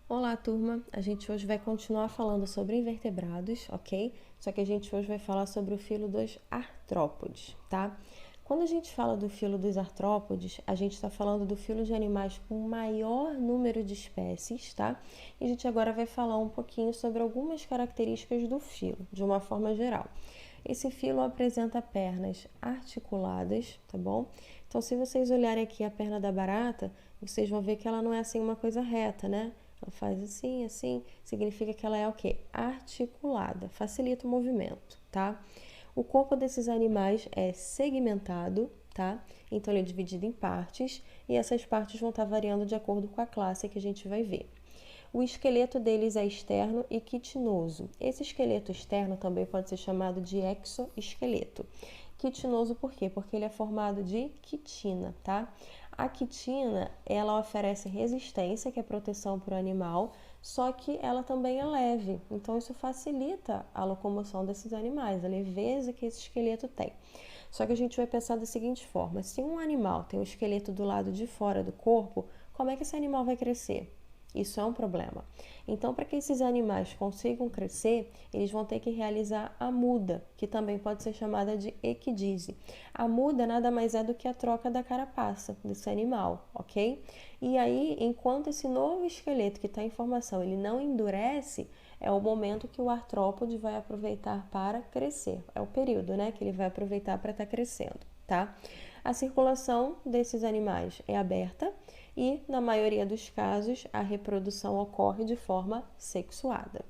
Olá, turma! A gente hoje vai continuar falando sobre invertebrados, ok? Só que a gente hoje vai falar sobre o filo dos artrópodes, tá? Quando a gente fala do filo dos artrópodes, a gente está falando do filo de animais com maior número de espécies, tá? E a gente agora vai falar um pouquinho sobre algumas características do filo, de uma forma geral. Esse filo apresenta pernas articuladas, tá bom? Então, se vocês olharem aqui a perna da barata, vocês vão ver que ela não é assim uma coisa reta, né? Ela faz assim, assim, significa que ela é o quê? Articulada, facilita o movimento, tá? O corpo desses animais é segmentado, tá? Então ele é dividido em partes e essas partes vão estar variando de acordo com a classe que a gente vai ver. O esqueleto deles é externo e quitinoso. Esse esqueleto externo também pode ser chamado de exoesqueleto. Quitinoso por quê? Porque ele é formado de quitina, tá? A quitina, ela oferece resistência, que é proteção para o animal, só que ela também é leve. Então, isso facilita a locomoção desses animais, a leveza que esse esqueleto tem. Só que a gente vai pensar da seguinte forma: se um animal tem o esqueleto do lado de fora do corpo, como é que esse animal vai crescer? Isso é um problema. Então, para que esses animais consigam crescer, eles vão ter que realizar a muda, que também pode ser chamada de equidise. A muda nada mais é do que a troca da carapaça desse animal, ok? E aí, enquanto esse novo esqueleto que está em formação ele não endurece, é o momento que o artrópode vai aproveitar para crescer. É o período, né, que ele vai aproveitar para estar crescendo, tá? A circulação desses animais é aberta e, na maioria dos casos, a reprodução ocorre de forma sexuada.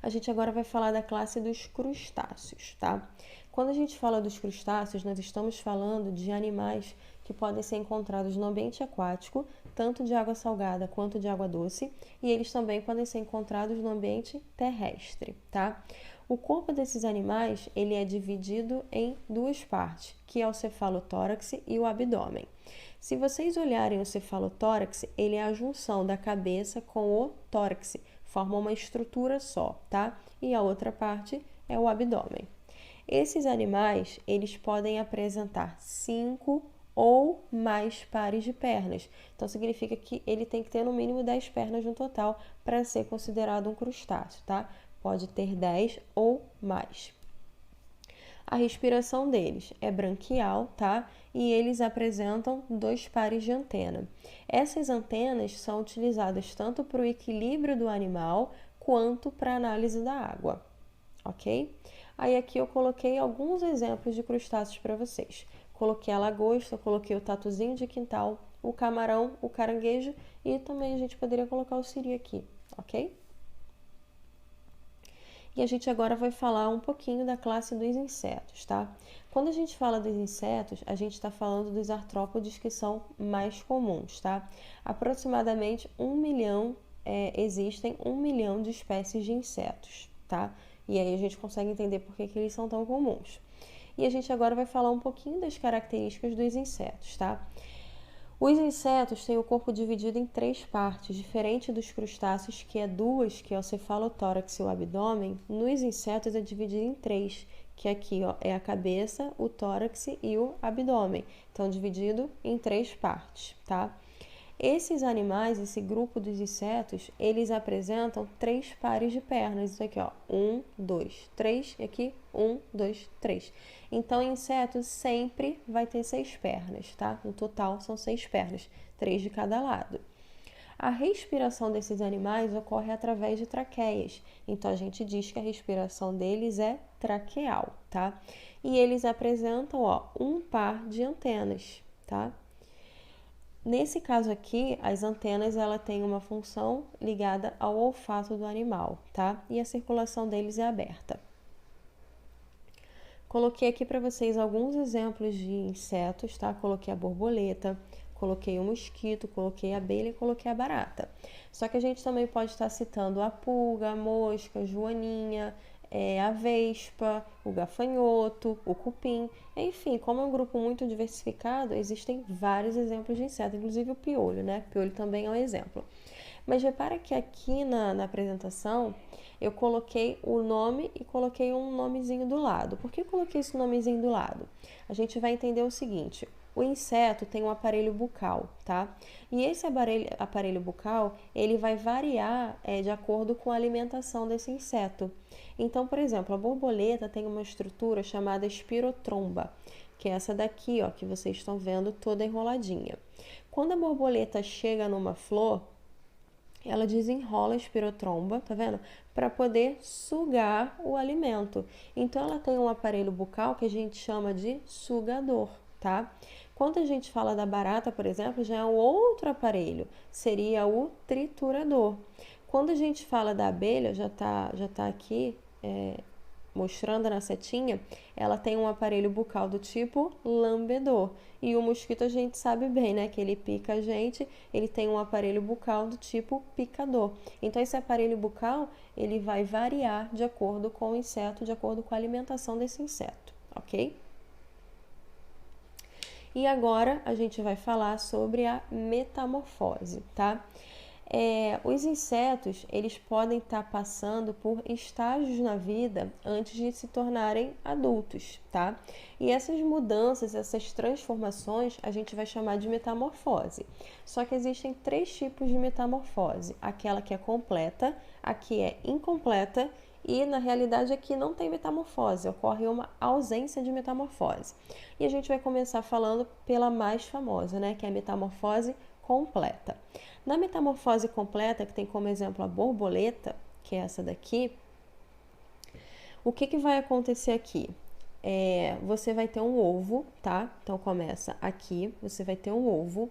A gente agora vai falar da classe dos crustáceos, tá? Quando a gente fala dos crustáceos, nós estamos falando de animais que podem ser encontrados no ambiente aquático, tanto de água salgada quanto de água doce, e eles também podem ser encontrados no ambiente terrestre, tá? O corpo desses animais, ele é dividido em duas partes, que é o cefalotórax e o abdômen. Se vocês olharem o cefalotórax, ele é a junção da cabeça com o tórax, forma uma estrutura só, tá? E a outra parte é o abdômen. Esses animais, eles podem apresentar 5 ou mais pares de pernas. Então, significa que ele tem que ter no mínimo 10 pernas no total para ser considerado um crustáceo, tá? Pode ter 10 ou mais. A respiração deles é branquial, tá? E eles apresentam 2 pares de antena. Essas antenas são utilizadas tanto para o equilíbrio do animal quanto para a análise da água, ok? Aí aqui eu coloquei alguns exemplos de crustáceos para vocês. Coloquei a lagosta, coloquei o tatuzinho de quintal, o camarão, o caranguejo e também a gente poderia colocar o siri aqui, ok? E a gente agora vai falar um pouquinho da classe dos insetos, tá? Quando a gente fala dos insetos, a gente está falando dos artrópodes que são mais comuns, tá? Aproximadamente 1 milhão, existem 1 milhão de espécies de insetos, tá? E aí a gente consegue entender por que eles são tão comuns. E a gente agora vai falar um pouquinho das características dos insetos, tá? Os insetos têm o corpo dividido em 3 partes, diferente dos crustáceos, que é 2, que é o cefalotórax e o abdômen. Nos insetos é dividido em 3, que aqui ó, é a cabeça, o tórax e o abdômen. Então, dividido em 3 partes, tá? Esses animais, esse grupo dos insetos, eles apresentam 3 pares de pernas. Isso aqui, ó, 1, 2, 3, e aqui 1, 2, 3. Então, inseto sempre vai ter 6 pernas, tá? No total são 6 pernas, 3 de cada lado. A respiração desses animais ocorre através de traqueias. Então, a gente diz que a respiração deles é traqueal, tá? E eles apresentam, ó, um par de antenas, tá? Nesse caso aqui, as antenas ela tem uma função ligada ao olfato do animal, tá? E a circulação deles é aberta. Coloquei aqui para vocês alguns exemplos de insetos, tá? Coloquei a borboleta, coloquei o mosquito, coloquei a abelha e coloquei a barata. Só que a gente também pode estar citando a pulga, a mosca, a joaninha, a vespa, o gafanhoto, o cupim. Enfim, como é um grupo muito diversificado, existem vários exemplos de inseto, inclusive o piolho, né? O piolho também é um exemplo. Mas repara que aqui na apresentação eu coloquei o nome e coloquei um nomezinho do lado. Por que eu coloquei esse nomezinho do lado? A gente vai entender o seguinte: O inseto tem um aparelho bucal, tá? E esse aparelho bucal, ele vai variar de acordo com a alimentação desse inseto. Então, por exemplo, a borboleta tem uma estrutura chamada espirotromba, que é essa daqui, ó, que vocês estão vendo toda enroladinha. Quando a borboleta chega numa flor, ela desenrola a espirotromba, tá vendo? Para poder sugar o alimento. Então, ela tem um aparelho bucal que a gente chama de sugador, tá? Quando a gente fala da barata, por exemplo, já é um outro aparelho, seria o triturador. Quando a gente fala da abelha, já tá aqui mostrando na setinha, ela tem um aparelho bucal do tipo lambedor. E o mosquito a gente sabe bem, né? Que ele pica a gente, ele tem um aparelho bucal do tipo picador. Então esse aparelho bucal, ele vai variar de acordo com o inseto, de acordo com a alimentação desse inseto, ok? E agora a gente vai falar sobre a metamorfose, tá? Os insetos, eles podem estar passando por estágios na vida antes de se tornarem adultos, tá? E essas mudanças, essas transformações, a gente vai chamar de metamorfose. Só que existem 3 tipos de metamorfose. Aquela que é completa, a que é incompleta e, na realidade, aqui não tem metamorfose, ocorre uma ausência de metamorfose. E a gente vai começar falando pela mais famosa, né? Que é a metamorfose completa. Na metamorfose completa, que tem como exemplo a borboleta, que é essa daqui, o que vai acontecer aqui? Você vai ter um ovo, tá? Então começa aqui, você vai ter um ovo.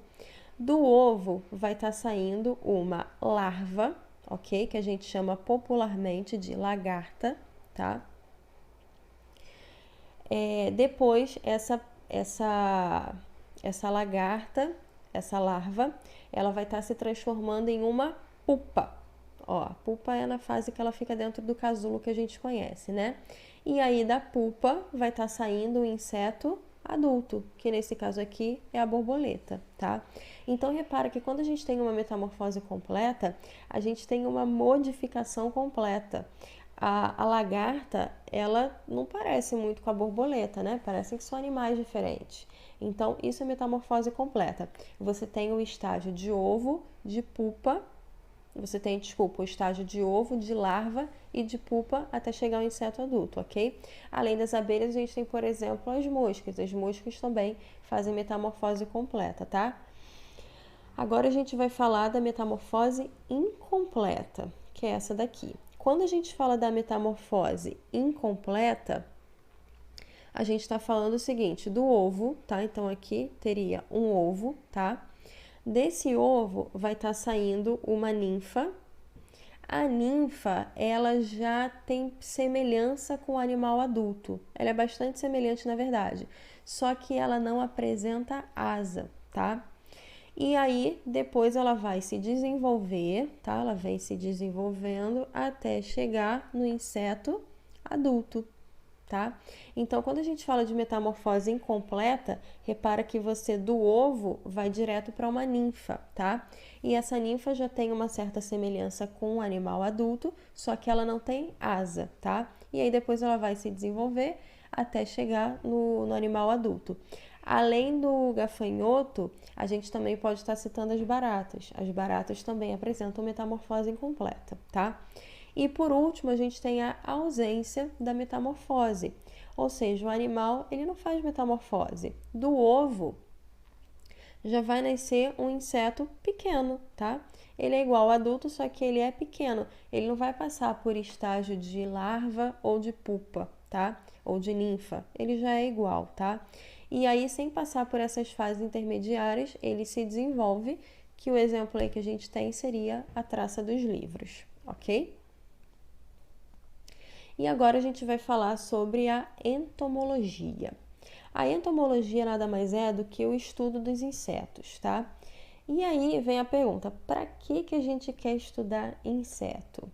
Do ovo vai estar saindo uma larva, ok? Que a gente chama popularmente de lagarta, tá? Depois essa lagarta, essa larva, ela vai estar se transformando em uma pupa. Ó, a pupa é na fase que ela fica dentro do casulo que a gente conhece, né? E aí da pupa vai estar saindo um inseto adulto, que nesse caso aqui é a borboleta, tá? Então repara que quando a gente tem uma metamorfose completa, a gente tem uma modificação completa. A lagarta, ela não parece muito com a borboleta, né? Parecem que são animais diferentes. Então, isso é metamorfose completa. Você tem o estágio de ovo, de pupa, o estágio de ovo, de larva e de pupa até chegar ao inseto adulto, ok? Além das abelhas, a gente tem, por exemplo, as moscas. As moscas também fazem metamorfose completa, tá? Agora a gente vai falar da metamorfose incompleta, que é essa daqui. Quando a gente fala da metamorfose incompleta, a gente está falando o seguinte, do ovo, tá? Então aqui teria um ovo, tá? Desse ovo vai estar saindo uma ninfa. A ninfa, ela já tem semelhança com o animal adulto. Ela é bastante semelhante, na verdade. Só que ela não apresenta asa, tá? E aí, depois ela vai se desenvolver, tá? Ela vem se desenvolvendo até chegar no inseto adulto, tá? Então, quando a gente fala de metamorfose incompleta, repara que você do ovo vai direto para uma ninfa, tá? E essa ninfa já tem uma certa semelhança com o animal adulto, só que ela não tem asa, tá? E aí depois ela vai se desenvolver até chegar no animal adulto. Além do gafanhoto, a gente também pode estar citando as baratas. As baratas também apresentam metamorfose incompleta, tá? E por último, a gente tem a ausência da metamorfose, ou seja, o animal ele não faz metamorfose. Do ovo já vai nascer um inseto pequeno, tá? Ele é igual ao adulto, só que ele é pequeno. Ele não vai passar por estágio de larva ou de pupa, tá? Ou de ninfa. Ele já é igual, tá? E aí, sem passar por essas fases intermediárias, ele se desenvolve, que o exemplo aí que a gente tem seria a traça dos livros, ok? E agora a gente vai falar sobre a entomologia. A entomologia nada mais é do que o estudo dos insetos, tá? E aí vem a pergunta, para que a gente quer estudar inseto?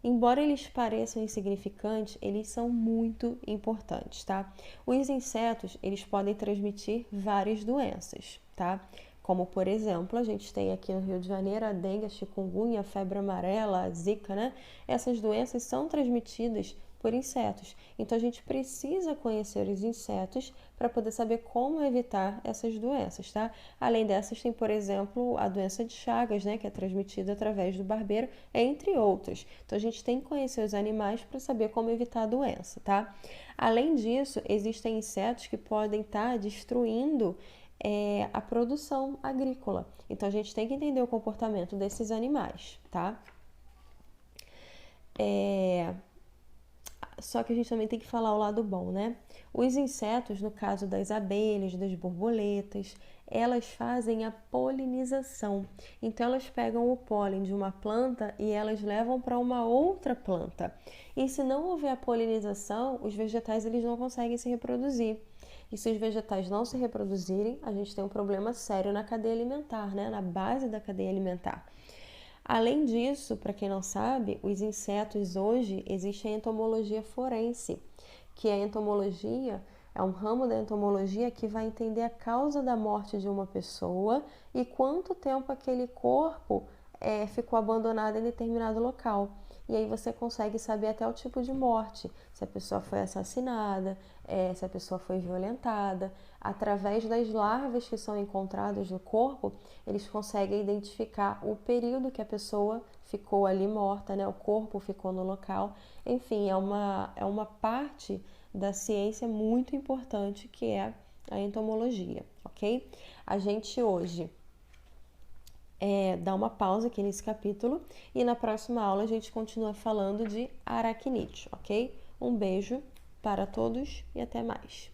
Embora eles pareçam insignificantes, eles são muito importantes, tá? Os insetos, eles podem transmitir várias doenças, tá? Como, por exemplo, a gente tem aqui no Rio de Janeiro a dengue, a chikungunya, a febre amarela, a zika, né? Essas doenças são transmitidas por insetos. Então a gente precisa conhecer os insetos para poder saber como evitar essas doenças, tá? Além dessas, tem, por exemplo, a doença de Chagas, né, que é transmitida através do barbeiro, entre outras. Então a gente tem que conhecer os animais para saber como evitar a doença, tá? Além disso, existem insetos que podem estar destruindo a produção agrícola. Então a gente tem que entender o comportamento desses animais, tá? Só que a gente também tem que falar o lado bom, né? Os insetos, no caso das abelhas, das borboletas, elas fazem a polinização. Então elas pegam o pólen de uma planta e elas levam para uma outra planta. E se não houver a polinização, os vegetais eles não conseguem se reproduzir. E se os vegetais não se reproduzirem, a gente tem um problema sério na cadeia alimentar, né? Na base da cadeia alimentar. Além disso, para quem não sabe, os insetos hoje existe a entomologia forense, que a entomologia é um ramo da entomologia que vai entender a causa da morte de uma pessoa e quanto tempo aquele corpo ficou abandonado em determinado local. E aí você consegue saber até o tipo de morte, se a pessoa foi assassinada, se a pessoa foi violentada. Através das larvas que são encontradas no corpo, eles conseguem identificar o período que a pessoa ficou ali morta, né? O corpo ficou no local. Enfim, é uma parte da ciência muito importante que é a entomologia, ok? A gente hoje dá uma pausa aqui nesse capítulo e na próxima aula a gente continua falando de aracnídeos, ok? Um beijo para todos e até mais.